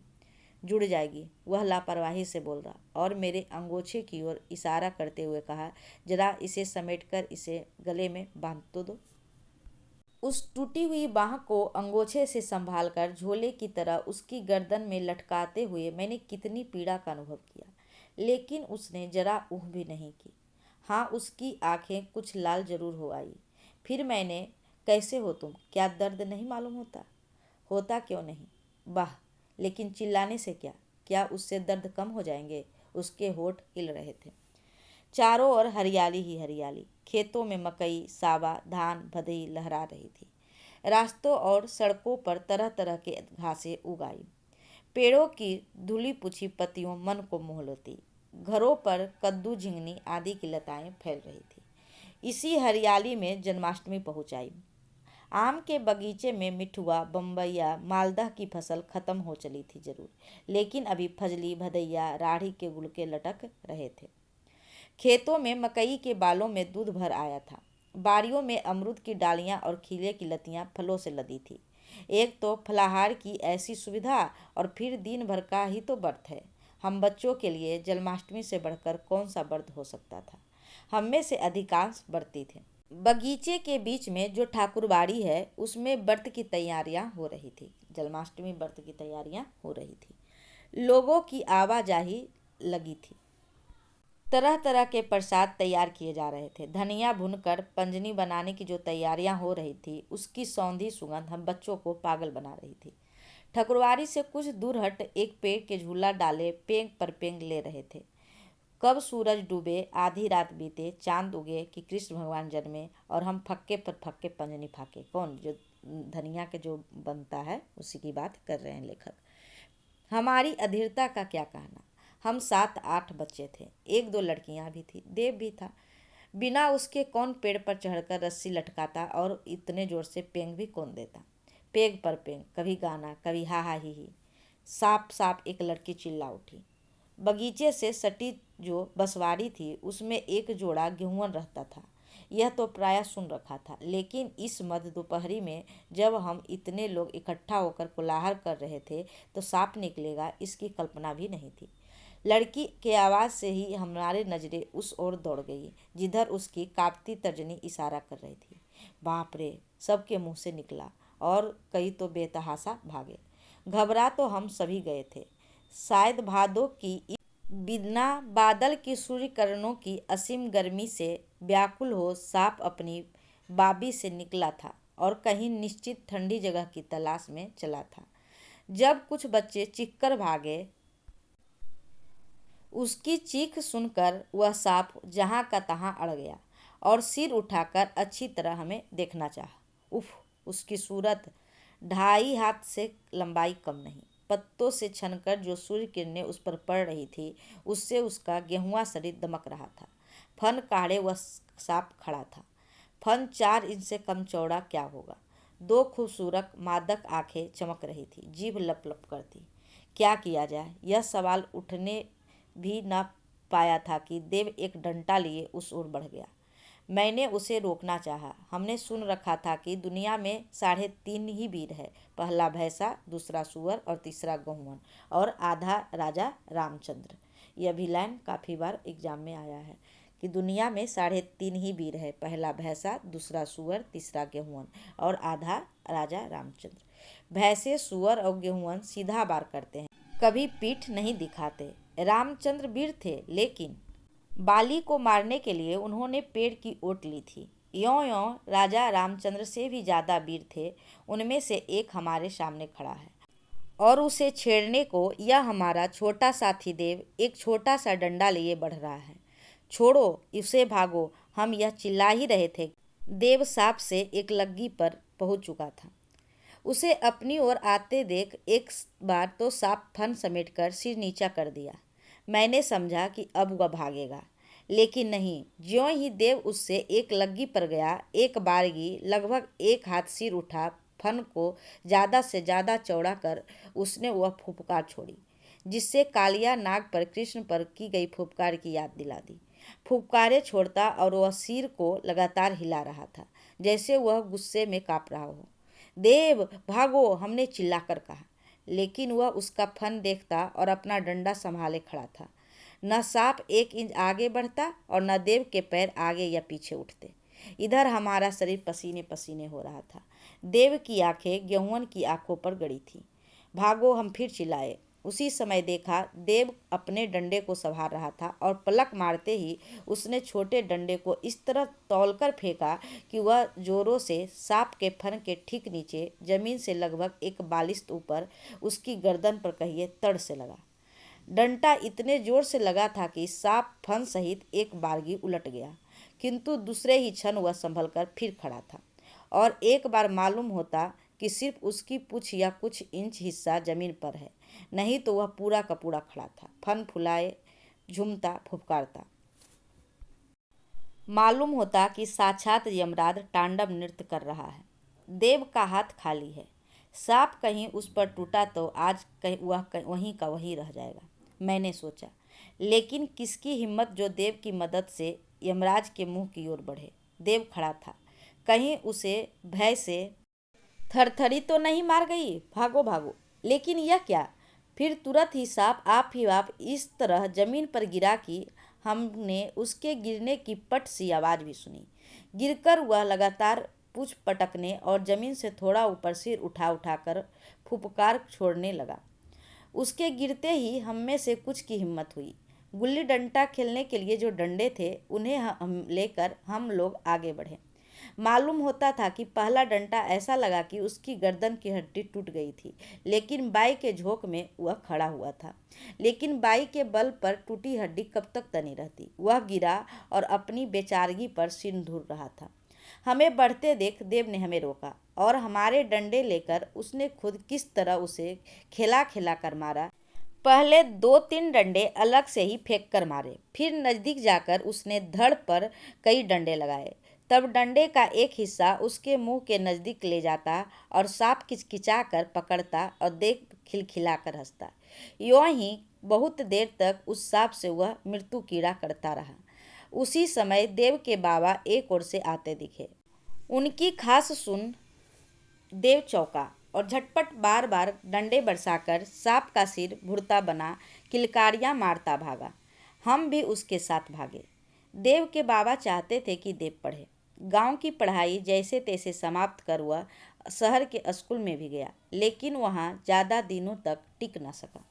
S1: जुड़ जाएगी, वह लापरवाही से बोल रहा और मेरे अंगोछे की ओर इशारा करते हुए कहा, जरा इसे समेटकर इसे गले में बांध तो दो। उस टूटी हुई बाँह को अंगोछे से संभालकर झोले की तरह उसकी गर्दन में लटकाते हुए मैंने कितनी पीड़ा का अनुभव किया, लेकिन उसने जरा ऊह भी नहीं की। हाँ, उसकी आंखें कुछ लाल जरूर हो आई। फिर मैंने, कैसे हो तुम? क्या दर्द नहीं मालूम होता? होता क्यों नहीं? वाह, लेकिन चिल्लाने से क्या? क्या उससे दर्द कम हो जाएंगे? उसके होठ हिल रहे थे। चारों ओर हरियाली ही हरियाली। खेतों में मकई, सावा, धान, भदई लहरा रही थी। रास्तों और सड़कों पर तरह तरह के घासें उगाई। पेड़ों की धुली पुछी पत्तियों मन को मोह लेती। घरों पर कद्दू, झिंगनी आदि की लताएं फैल रही थी। इसी हरियाली में जन्माष्टमी पहुंच आई। आम के बगीचे में मिठुआ, बम्बैया, मालदह की फसल खत्म हो चली थी जरूर, लेकिन अभी फजली, भदैया, राढ़ी के गुलके लटक रहे थे। खेतों में मकई के बालों में दूध भर आया था। बारियों में अमरूद की डालियां और खीले की लतियां फलों से लदी थी। एक तो फलाहार की ऐसी सुविधा, और फिर दिन भर का ही तो व्रत है। हम बच्चों के लिए जन्माष्टमी से बढ़कर कौन सा व्रत हो सकता था। हम में से अधिकांश व्रती थे। बगीचे के बीच में जो ठाकुरबाड़ी है उसमें व्रत की तैयारियां हो रही थी। जन्माष्टमी व्रत की तैयारियां हो रही थी। लोगों की आवाजाही लगी थी। तरह तरह के प्रसाद तैयार किए जा रहे थे। धनिया भूनकर पंजनी बनाने की जो तैयारियां हो रही थी उसकी सौंधी सुगंध हम बच्चों को पागल बना रही थी। ठकुरवारी से कुछ दूर हट एक पेड़ के झूला डाले पेंग पर पेंग ले रहे थे। कब सूरज डूबे, आधी रात बीते, चांद उगे कि कृष्ण भगवान जन्मे, और हम फक्के पर फक्के पंजनी फाके। कौन? जो धनिया के जो बनता है उसी की बात कर रहे हैं लेखक। हमारी अधीरता का क्या कहना। हम 7-8 बच्चे थे। 1-2 लड़कियां भी थी। देव भी था। बिना उसके कौन पेड़ पर चढ़कर रस्सी लटकाता, और इतने जोर से पेंग भी कौन देता। पेग पर पेंग, कभी गाना, कभी हा हा ही। साफ साफ एक लड़की चिल्ला उठी। बगीचे से सटी जो बसवाड़ी थी उसमें एक जोड़ा गेहूं रहता था। यह तो प्रायः सुन रखा था, लेकिन इस मध्य दोपहरी में जब हम इतने लोग इकट्ठा होकर कोलाहल कर रहे थे तो सांप निकलेगा इसकी कल्पना भी नहीं थी। लड़की के आवाज़ से ही हमारे नज़रें उस ओर दौड़ गई जिधर उसकी कांपती तर्जनी इशारा कर रही थी। बाप रे, सबके मुंह से निकला, और कई तो बेतहाशा भागे। घबरा तो हम सभी गए थे। शायद भादों की बिना बादल की सूर्य किरणों की असीम गर्मी से व्याकुल हो सांप अपनी बाबी से निकला था और कहीं निश्चित ठंडी जगह की तलाश में चला था। जब कुछ बच्चे चीखकर भागे, उसकी चीख सुनकर वह सांप जहाँ का तहाँ अड़ गया और सिर उठाकर अच्छी तरह हमें देखना चाहा। उफ, उसकी सूरत 2.5 हाथ से लंबाई कम नहीं। पत्तों से छनकर जो सूर्य किरणें उस पर पड़ रही थी उससे उसका गेहुआ शरीर दमक रहा था। फन काढ़े वह सांप खड़ा था। फन 4 इंच से कम चौड़ा क्या होगा। 2 खूबसूरत मादक आंखें चमक रही थी, जीभ लप लप करती। क्या किया जाए, यह सवाल उठने भी न पाया था कि देव एक डंडा लिए उस ओर बढ़ गया। मैंने उसे रोकना चाहा। हमने सुन रखा था कि दुनिया में 3.5 ही वीर है। पहला भैंसा, दूसरा सूअर और तीसरा गेहूं, और आधा राजा रामचंद्र। यह भी लाइन काफ़ी बार एग्जाम में आया है कि दुनिया में 3.5 ही वीर है। पहला भैंसा, दूसरा सूअर, तीसरा गेहूं और आधा राजा रामचंद्र। भैंसे, सूअर और गेहूं सीधा वार करते हैं, कभी पीठ नहीं दिखाते। रामचंद्र वीर थे, लेकिन बाली को मारने के लिए उन्होंने पेड़ की ओट ली थी। यों राजा रामचंद्र से भी ज़्यादा वीर थे। उनमें से एक हमारे सामने खड़ा है, और उसे छेड़ने को यह हमारा छोटा साथी देव एक छोटा सा डंडा लिए बढ़ रहा है। छोड़ो इसे, भागो, हम यह चिल्ला ही रहे थे। देव सांप से एक लग्गी पर पहुंच चुका था। उसे अपनी ओर आते देख एक बार तो सांप फन समेटकर सिर नीचा कर दिया। मैंने समझा कि अब वह भागेगा, लेकिन नहीं। ज्यों ही देव उससे एक लग्गी पर गया, एक बारगी लगभग 1 हाथ सिर उठा। फन को ज़्यादा से ज़्यादा चौड़ा कर उसने वह फुफकार छोड़ी, जिससे कालिया नाग पर कृष्ण पर की गई फुफकार की याद दिला दी। फुफकारे छोड़ता और वह सिर को लगातार हिला रहा था, जैसे वह गुस्से में काँप रहा हो। देव भागो, हमने चिल्लाकर कहा, लेकिन वह उसका फन देखता और अपना डंडा संभाले खड़ा था। न सांप 1 इंच आगे बढ़ता और न देव के पैर आगे या पीछे उठते। इधर हमारा शरीर पसीने पसीने हो रहा था। देव की आंखें गेहूं की आंखों पर गड़ी थी। भागो, हम फिर चिल्लाए। उसी समय देखा देव अपने डंडे को संभाल रहा था, और पलक मारते ही उसने छोटे डंडे को इस तरह तौलकर फेंका कि वह जोरों से सांप के फन के ठीक नीचे, जमीन से लगभग 1 बालिश्त ऊपर, उसकी गर्दन पर कहिए तड़ से लगा। डंडा इतने जोर से लगा था कि सांप फन सहित एक बारगी उलट गया, किंतु दूसरे ही क्षण वह संभल कर फिर खड़ा था। और एक बार मालूम होता कि सिर्फ उसकी पूंछ या कुछ इंच हिस्सा जमीन पर है, नहीं तो वह पूरा का पूरा खड़ा था, फन फुलाए, झूमता, फुफकारता। मालूम होता कि साक्षात यमराज तांडव नृत्य कर रहा है। देव का हाथ खाली है। सांप कहीं उस पर टूटा तो आज वहीं का वहीं रह जाएगा, मैंने सोचा। लेकिन किसकी हिम्मत जो देव की मदद से यमराज के मुंह की ओर बढ़े। देव खड़ा था। कहीं उसे भय से थरथरी तो नहीं मार गई, भागो भागो। लेकिन यह क्या? फिर तुरंत ही सांप आप इस तरह जमीन पर गिरा कि हमने उसके गिरने की पट सी आवाज़ भी सुनी। गिरकर वह लगातार पूंछ पटकने और जमीन से थोड़ा ऊपर सिर उठा उठाकर फुफकार छोड़ने लगा। उसके गिरते ही हम में से कुछ की हिम्मत हुई। गुल्ली डंडा खेलने के लिए जो डंडे थे उन्हें हम लेकर हम लोग आगे बढ़े। मालूम होता था कि पहला डंडा ऐसा लगा कि उसकी गर्दन की हड्डी टूट गई थी, लेकिन बाई के झोंक में वह खड़ा हुआ था। लेकिन बाई के बल पर टूटी हड्डी कब तक तनी रहती। वह गिरा और अपनी बेचारगी पर सिर धुर रहा था। हमें बढ़ते देख देव ने हमें रोका और हमारे डंडे लेकर उसने खुद किस तरह उसे खिला खिला कर मारा। पहले 2-3 डंडे अलग से ही फेंक कर मारे, फिर नजदीक जाकर उसने धड़ पर कई डंडे लगाए। तब डंडे का एक हिस्सा उसके मुंह के नजदीक ले जाता और सांप किचकिचा कर पकड़ता और देख खिलखिलाकर हंसता। यूं ही बहुत देर तक उस सांप से वह मृत्यु कीड़ा करता रहा। उसी समय देव के बाबा एक ओर से आते दिखे। उनकी खास सुन देव चौंका और झटपट बार बार डंडे बरसाकर सांप का सिर भुरता बना किलकारियां मारता भागा। हम भी उसके साथ भागे। देव के बाबा चाहते थे कि देव पढ़े। गांव की पढ़ाई जैसे तैसे समाप्त कर वह शहर के स्कूल में भी गया, लेकिन वहां ज़्यादा दिनों तक टिक न सका।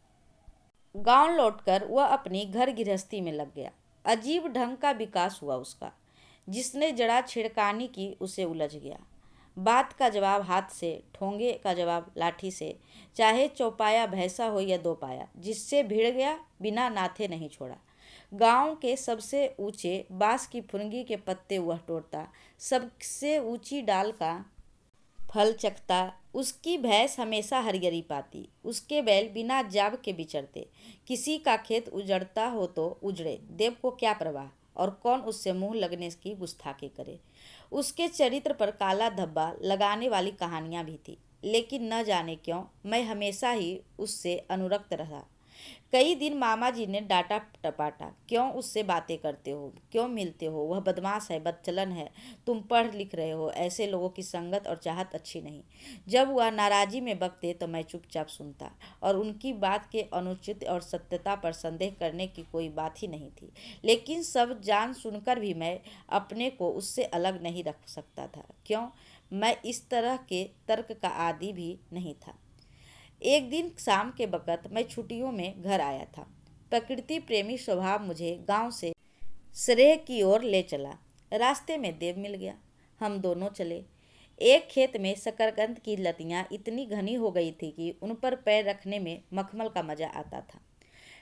S1: गांव लौटकर वह अपनी घर गृहस्थी में लग गया। अजीब ढंग का विकास हुआ उसका। जिसने जरा छिड़कानी की उसे उलझ गया। बात का जवाब हाथ से, ठोंगे का जवाब लाठी से, चाहे चौपाया भैंसा हो या दोपाया, जिससे भिड़ गया बिना नाथे नहीं छोड़ा। गांव के सबसे ऊंचे बांस की फुनगी के पत्ते वह तोड़ता, सबसे ऊंची डाल का फल चखता। उसकी भैंस हमेशा हरियरी पाती, उसके बैल बिना जाब के बिचरते। किसी का खेत उजड़ता हो तो उजड़े, देव को क्या परवाह, और कौन उससे मुंह लगने की गुस्ताखी करे। उसके चरित्र पर काला धब्बा लगाने वाली कहानियां भी थी, लेकिन न जाने क्यों मैं हमेशा ही उससे अनुरक्त रहा। कई दिन मामा जी ने डांटा टपाटा, क्यों उससे बातें करते हो, क्यों मिलते हो, वह बदमाश है, बदचलन है, तुम पढ़ लिख रहे हो, ऐसे लोगों की संगत और चाहत अच्छी नहीं। जब वह नाराजी में बकते तो मैं चुपचाप सुनता, और उनकी बात के अनुचित और सत्यता पर संदेह करने की कोई बात ही नहीं थी। लेकिन सब जान सुनकर भी मैं अपने को उससे अलग नहीं रख सकता था। क्यों? मैं इस तरह के तर्क का आदी भी नहीं था। एक दिन शाम के वक़्त मैं छुट्टियों में घर आया था। प्रकृति प्रेमी स्वभाव मुझे गांव से सरेह की ओर ले चला। रास्ते में देव मिल गया। हम दोनों चले। एक खेत में शकरकंद की लतियां इतनी घनी हो गई थी कि उन पर पैर रखने में मखमल का मजा आता था।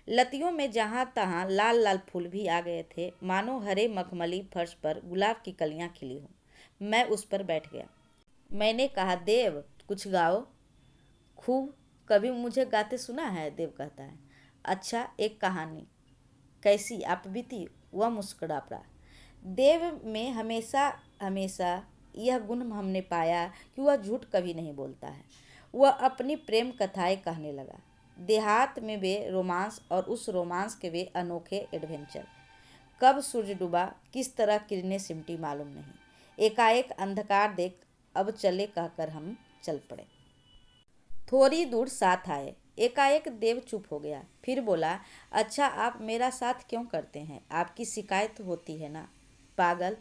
S1: लतियों में जहाँ तहाँ लाल लाल फूल भी आ गए थे, मानो हरे मखमली फर्श पर गुलाब की कलियां खिली हों। मैं उस पर बैठ गया। मैंने कहा, देव कुछ गाओ। खूब, कभी मुझे गाते सुना है? देव कहता है। अच्छा, एक कहानी। कैसी, आप बीती? वह मुस्कुरा पड़ा। देव में हमेशा हमेशा यह गुण हमने पाया कि वह झूठ कभी नहीं बोलता है। वह अपनी प्रेम कथाएं कहने लगा। देहात में वे रोमांस और उस रोमांस के वे अनोखे एडवेंचर। कब सूरज डूबा, किस तरह किरणें सिमटी, मालूम नहीं। एकाएक अंधकार देख अब चले कहकर हम चल पड़े। थोड़ी दूर साथ आए। एकाएक देव चुप हो गया, फिर बोला, अच्छा, आप मेरा साथ क्यों करते हैं? आपकी शिकायत होती है ना? पागल,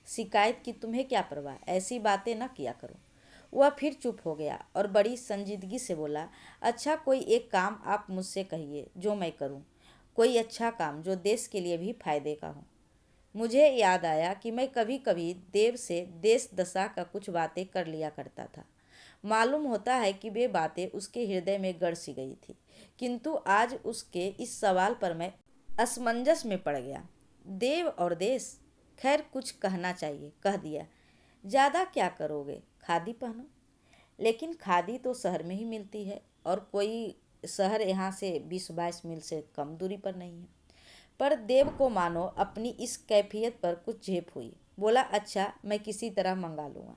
S1: शिकायत की तुम्हें क्या परवाह, ऐसी बातें न किया करो। वह फिर चुप हो गया और बड़ी संजीदगी से बोला, अच्छा, कोई एक काम आप मुझसे कहिए जो मैं करूं। कोई अच्छा काम जो देश के लिए भी फायदे का हो। मुझे याद आया कि मैं कभी कभी देव से देश दशा का कुछ बातें कर लिया करता था। मालूम होता है कि वे बातें उसके हृदय में गड़ सी गई थी, किंतु आज उसके इस सवाल पर मैं असमंजस में पड़ गया। देव और देश, खैर कुछ कहना चाहिए, कह दिया। ज़्यादा क्या करोगे, खादी पहनो। लेकिन खादी तो शहर में ही मिलती है और कोई शहर यहाँ से 20-22 मील से कम दूरी पर नहीं है। पर देव को मानो अपनी इस कैफियत पर कुछ झेप हुई। बोला, अच्छा मैं किसी तरह मंगा लूँगा।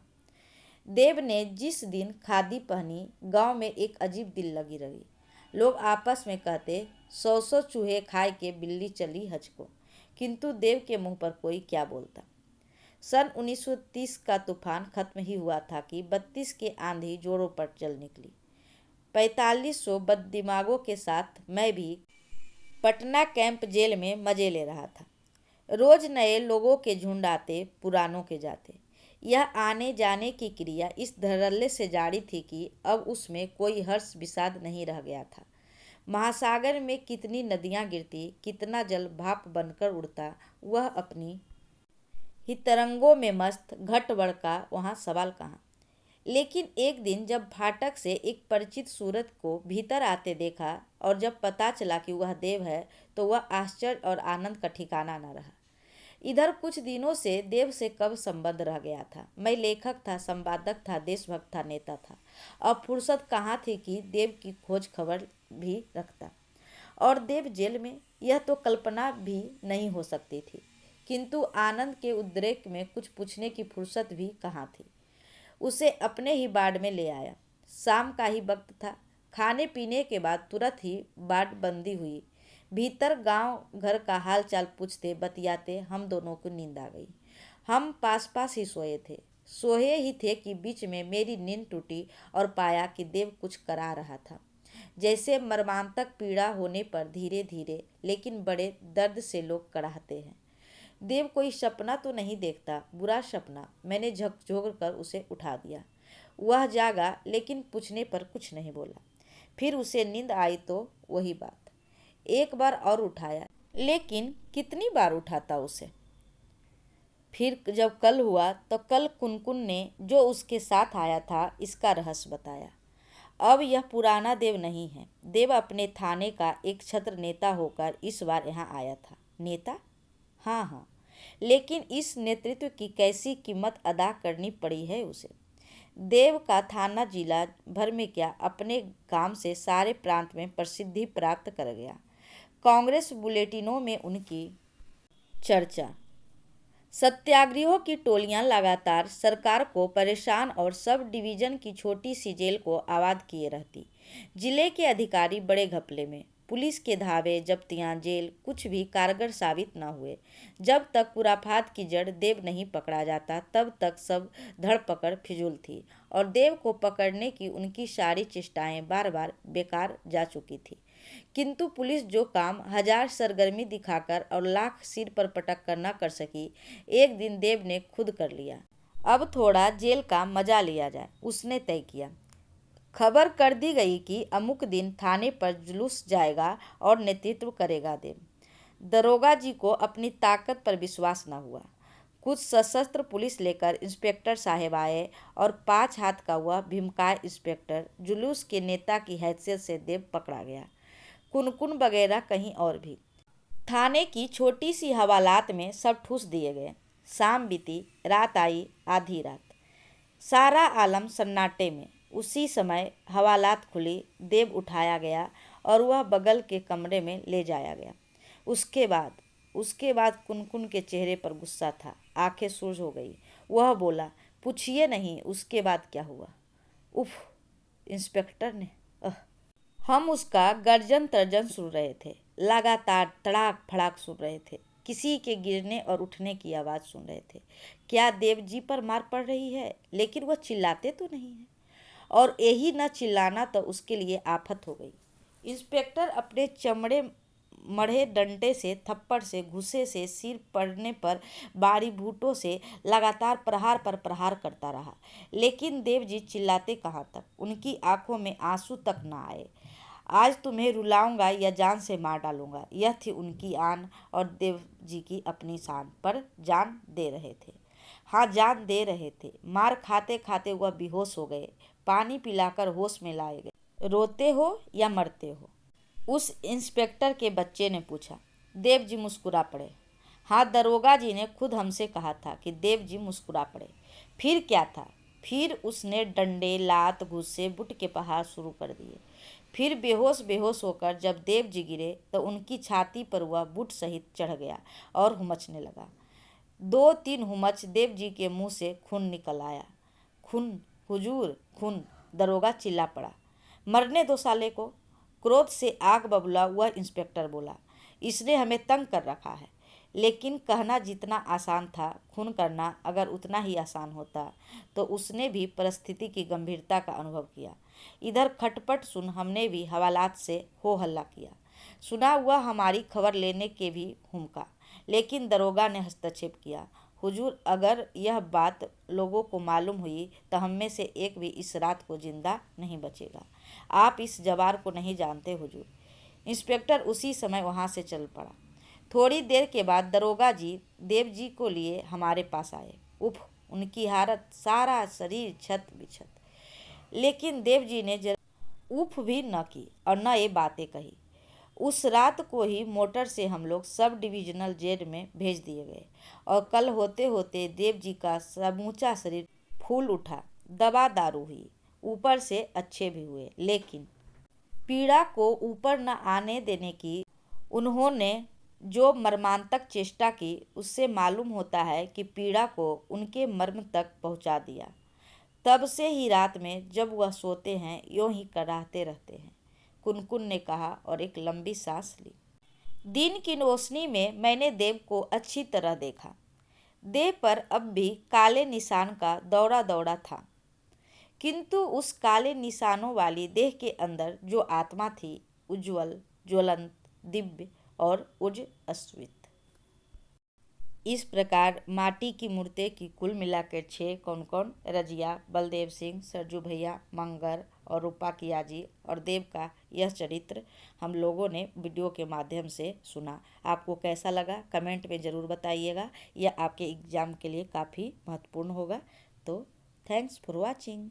S1: देव ने जिस दिन खादी पहनी, गांव में एक अजीब दिल लगी रही। लोग आपस में कहते, 100 चूहे खाए के बिल्ली चली हज को। किंतु देव के मुंह पर कोई क्या बोलता। सन 1930 का तूफान खत्म ही हुआ था कि 32 के आंधी जोरों पर चल निकली। 4500 बददिमागों के साथ मैं भी पटना कैंप जेल में मजे ले रहा था। रोज नए लोगों के झुंड आते, पुरानों के जाते। यह आने जाने की क्रिया इस धड़ल्ले से जारी थी कि अब उसमें कोई हर्ष विषाद नहीं रह गया था। महासागर में कितनी नदियां गिरती, कितना जल भाप बनकर उड़ता, वह अपनी ही तरंगों में मस्त, घटबढ़ का वहाँ सवाल कहाँ। लेकिन एक दिन जब फाटक से एक परिचित सूरत को भीतर आते देखा और जब पता चला कि वह देव है, तो वह आश्चर्य और आनंद का ठिकाना न रहा। इधर कुछ दिनों से देव से कब संबंध रह गया था। मैं लेखक था, संपादक था, देशभक्त था, नेता था। अब फुर्सत कहाँ थी कि देव की खोज खबर भी रखता। और देव जेल में, यह तो कल्पना भी नहीं हो सकती थी। किंतु आनंद के उद्रेक में कुछ पूछने की फुर्सत भी कहाँ थी। उसे अपने ही बाड़ में ले आया। शाम का ही वक्त था। खाने पीने के बाद तुरंत ही बाड़ बंदी हुई। भीतर गांव घर का हाल चाल पूछते बतियाते हम दोनों को नींद आ गई। हम पास पास ही सोए थे। सोए ही थे कि बीच में मेरी नींद टूटी और पाया कि देव कुछ करा रहा था। जैसे मर्मांतक पीड़ा होने पर धीरे धीरे लेकिन बड़े दर्द से लोग कराहते हैं। देव कोई सपना तो नहीं देखता, बुरा सपना। मैंने झकझोर कर उसे उठा दिया। वह जागा, लेकिन पूछने पर कुछ नहीं बोला। फिर उसे नींद आई तो वही बात। एक बार और उठाया, लेकिन कितनी बार उठाता उसे। फिर जब कल हुआ तो कल कुनकुन ने जो उसके साथ आया था इसका रहस्य बताया। अब यह पुराना देव नहीं है। देव अपने थाने का एक छत्र नेता होकर इस बार यहाँ आया था। नेता? हाँ हाँ, लेकिन इस नेतृत्व की कैसी कीमत अदा करनी पड़ी है उसे। देव का थाना जिला भर में क्या, अपने काम से सारे प्रांत में प्रसिद्धि प्राप्त कर गया। कांग्रेस बुलेटिनों में उनकी चर्चा। सत्याग्रहियों की टोलियां लगातार सरकार को परेशान और सब डिवीजन की छोटी सी जेल को आबाद किए रहती। जिले के अधिकारी बड़े घपले में। पुलिस के धावे, जब्तियां, जेल कुछ भी कारगर साबित न हुए। जब तक खुराफात की जड़ देव नहीं पकड़ा जाता, तब तक सब धरपकड़ फिजूल थी और देव को पकड़ने की उनकी सारी चेष्टाएं बार बार बेकार जा चुकी थी। किंतु पुलिस जो काम 1000 सरगर्मी दिखाकर और लाख सिर पर पटक कर न कर सकी, एक दिन देव ने खुद कर लिया। अब थोड़ा जेल का मजा लिया जाए, उसने तय किया। खबर कर दी गई कि अमुक दिन थाने पर जुलूस जाएगा और नेतृत्व करेगा देव। दरोगा जी को अपनी ताकत पर विश्वास न हुआ। कुछ सशस्त्र पुलिस लेकर इंस्पेक्टर साहब आए और 5 हाथ का वह भीमकाय इंस्पेक्टर जुलूस के नेता की हैसियत से देव पकड़ा गया। कुनकुन वगैरह कहीं और भी। थाने की छोटी सी हवालात में सब ठूस दिए गए। शाम बीती, रात आई, आधी रात। सारा आलम सन्नाटे में। उसी समय हवालात खुली, देव उठाया गया और वह बगल के कमरे में ले जाया गया। उसके बाद कुनकुन के चेहरे पर गुस्सा था, आंखें सूज हो गई। वह बोला, पूछिए नहीं उसके बाद क्या हुआ। उफ, इंस्पेक्टर ने हम उसका गर्जन तर्जन सुन रहे थे। लगातार तड़ाक फड़ाक सुन रहे थे। किसी के गिरने और उठने की आवाज़ सुन रहे थे। क्या देव जी पर मार पड़ रही है? लेकिन वह चिल्लाते तो नहीं हैं। और यही न चिल्लाना तो उसके लिए आफत हो गई। इंस्पेक्टर अपने चमड़े मढ़े डंडे से, थप्पड़ से, घुसे से, सिर पड़ने पर बारी बूटों से लगातार प्रहार पर प्रहार करता रहा। लेकिन देव जी चिल्लाते कहाँ तक। उनकी आंखों में आंसू तक न आए। आज तुम्हें रुलाऊंगा या जान से मार डालूंगा, यह थी उनकी आन। और देव जी की अपनी शान पर जान दे रहे थे। हाँ, जान दे रहे थे। मार खाते खाते वह बेहोश हो गए। पानी पिलाकर होश में लाए गए। रोते हो या मरते हो? उस इंस्पेक्टर के बच्चे ने पूछा। देव जी मुस्कुरा पड़े। हाँ, दरोगा जी ने खुद हमसे कहा था कि देव जी मुस्कुरा पड़े। फिर क्या था? फिर उसने डंडे, लात, घुस्से, बुट के पहाड़ शुरू कर दिए। फिर बेहोश बेहोश होकर जब देव जी गिरे तो उनकी छाती पर वह बुट सहित चढ़ गया और हुमचने लगा। 2-3 हुमच देव जी के मुंह से खून निकल आया। खून हुजूर, खून! दरोगा चिल्ला पड़ा। मरने दो साले को। क्रोध से आग बबूला वह इंस्पेक्टर बोला। इसने हमें तंग कर रखा है। लेकिन कहना जितना आसान था, खून करना अगर उतना ही आसान होता तो उसने भी परिस्थिति की गंभीरता का अनुभव किया। इधर खटपट सुन हमने भी हवालात से हो हल्ला किया। सुना हुआ हमारी खबर लेने के भी हुमका, लेकिन दरोगा ने हस्तक्षेप किया। हुजूर, अगर यह बात लोगों को मालूम हुई तो हम में से एक भी इस रात को जिंदा नहीं बचेगा। आप इस जवार को नहीं जानते हुजूर। इंस्पेक्टर उसी समय वहाँ से चल पड़ा। थोड़ी देर के बाद दरोगा जी देव जी को लिए हमारे पास आए। उफ, उनकी हालत, सारा शरीर छत बिछत। लेकिन देव जी ने जरा उफ भी न की और न ये बातें कही। उस रात को ही मोटर से हम लोग सब डिविजनल जेल में भेज दिए गए और कल होते होते देव जी का समूचा शरीर फूल उठा। दवा दारू हुई, ऊपर से अच्छे भी हुए, लेकिन पीड़ा को ऊपर न आने देने की उन्होंने जो मर्मांतक चेष्टा की, उससे मालूम होता है कि पीड़ा को उनके मर्म तक पहुंचा दिया। तब से ही रात में जब वह सोते हैं यूं ही कराहते रहते हैं, कुनकुन ने कहा और एक लंबी सांस ली। दिन की रोशनी में मैंने देव को अच्छी तरह देखा। देह पर अब भी काले निशान का दौड़ा दौड़ा था, किंतु उस काले निशानों वाली देह के अंदर जो आत्मा थी, उज्ज्वल, ज्वलंत, दिव्य और उज्ज्वलित। इस प्रकार माटी की मूर्ति की कुल मिलाकर 6 कौन कौन? रजिया, बलदेव सिंह, सरजू भैया, मंगर और रूपा किया जी और देव का यह चरित्र हम लोगों ने वीडियो के माध्यम से सुना। आपको कैसा लगा कमेंट में ज़रूर बताइएगा। यह आपके एग्ज़ाम के लिए काफ़ी महत्वपूर्ण होगा। तो थैंक्स फॉर वॉचिंग।